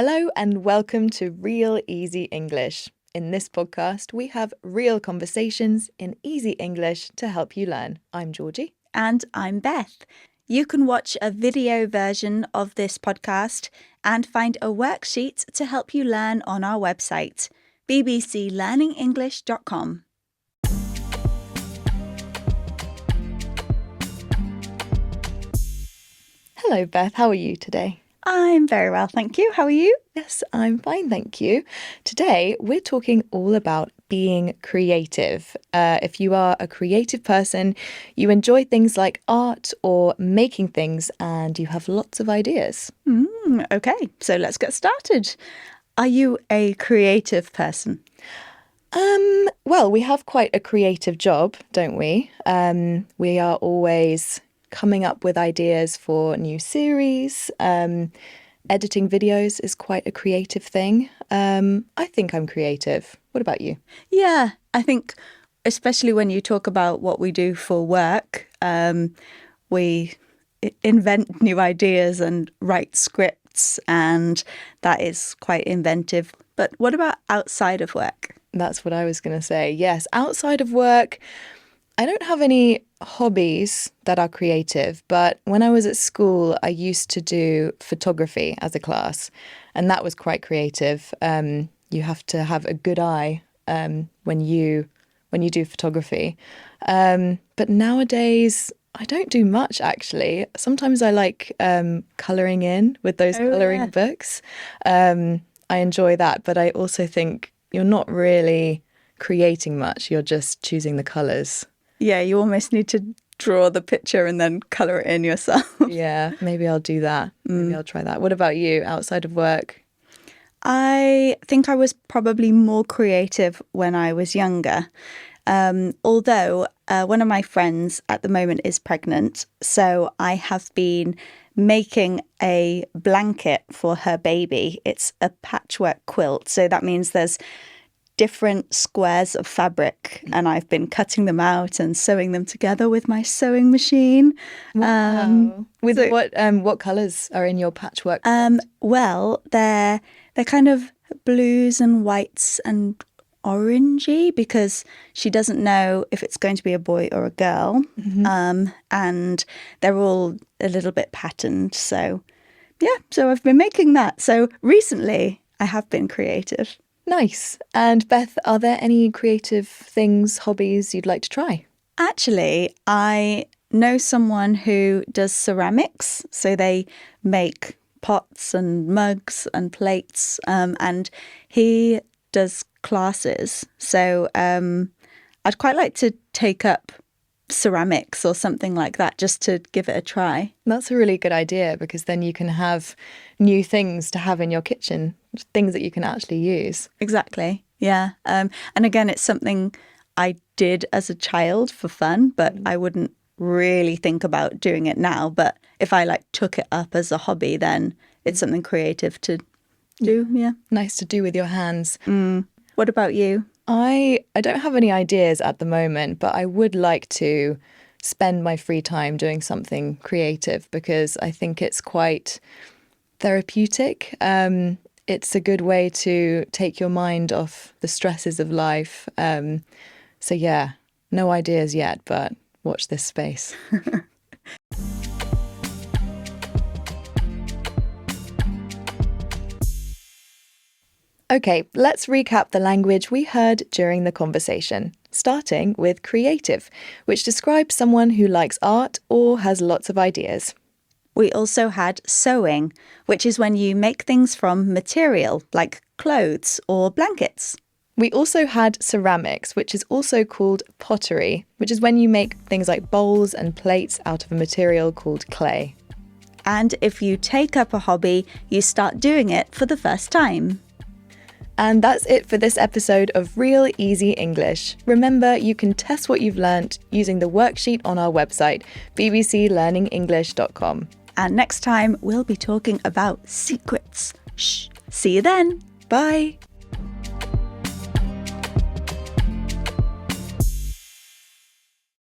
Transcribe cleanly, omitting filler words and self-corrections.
Hello and welcome to Real Easy English. In this podcast, we have real conversations in easy English to help you learn. I'm Georgie. And I'm Beth. You can watch a video version of this podcast and find a worksheet to help you learn on our website, bbclearningenglish.com. Hello, Beth. How are you today? I'm very well, thank you. How are you? Yes, I'm fine, thank you. Today, we're talking all about being creative. If you are a creative person, you enjoy things like art or making things, and you have lots of ideas. Okay, so let's get started. Are you a creative person? Well, we have quite a creative job, don't we? We are always coming up with ideas for new series. Editing videos is quite a creative thing. I think I'm creative. What about you? Yeah, I think especially when you talk about what we do for work, we invent new ideas and write scripts, and that is quite inventive. But what about outside of work? That's what I was going to say. Yes, outside of work, I don't have any hobbies that are creative, but when I was at school, I used to do photography as a class, and that was quite creative. You have to have a good eye when you do photography. But nowadays, I don't do much actually. Sometimes I like colouring in with those colouring books. I enjoy that, but I also think you're not really creating much. You're just choosing the colours. Yeah, you almost need to draw the picture and then colour it in yourself. Yeah, maybe I'll do that. Maybe I'll try that. What about you, outside of work? I think I was probably more creative when I was younger. Although one of my friends at the moment is pregnant, so I have been making a blanket for her baby. It's a patchwork quilt, so that means there's different squares of fabric, and I've been cutting them out and sewing them together with my sewing machine. Wow. What colours are in your patchwork? Well, they're kind of blues and whites and orangey because she doesn't know if it's going to be a boy or a girl. And they're all a little bit patterned. So I've been making that. So recently I have been creative. Nice. And Beth, are there any creative things, hobbies you'd like to try? Actually, I know someone who does ceramics. So they make pots and mugs and plates, and he does classes. So I'd quite like to take up ceramics or something like that just to give it a try. That's a really good idea because then you can have new things to have in your kitchen, things that you can actually use. Exactly. Yeah. And again, it's something I did as a child for fun, but I wouldn't really think about doing it now. But if I took it up as a hobby, then it's something creative to do. Yeah. Nice to do with your hands. What about you? I don't have any ideas at the moment, but I would like to spend my free time doing something creative because I think it's quite therapeutic. It's a good way to take your mind off the stresses of life. So yeah, no ideas yet, but watch this space. Okay, let's recap the language we heard during the conversation, starting with creative, which describes someone who likes art or has lots of ideas. We also had sewing, which is when you make things from material like clothes or blankets. We also had ceramics, which is also called pottery, which is when you make things like bowls and plates out of a material called clay. And if you take up a hobby, you start doing it for the first time. And that's it for this episode of Real Easy English. Remember, you can test what you've learnt using the worksheet on our website, bbclearningenglish.com. And next time, we'll be talking about secrets. Shh. See you then. Bye.